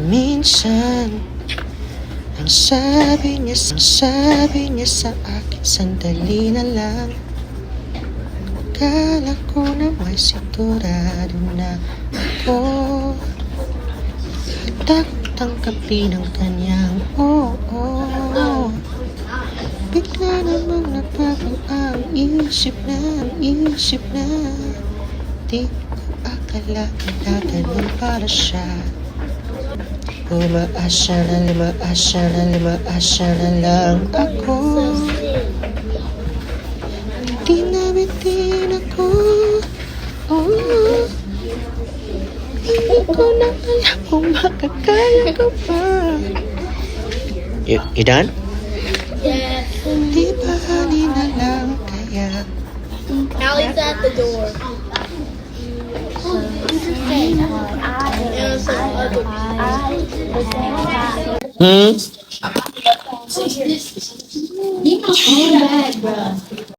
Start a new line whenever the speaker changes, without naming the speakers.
Minsan ang sabi niya sa akin, sandali na lang. Akala ko na may sigurado na ako. Tanggapin ang kanyang oo. Bigla namang nagbago ang isip na di ko akala na ganun para siya. Lumaas siya na lang ako. Bitin ako. Hindi ko na alam kung makakaya ko pa. You done?
Yeah.
Di ba na lang kaya?
Allie's at the door.
Hmm?
You can come back, bro.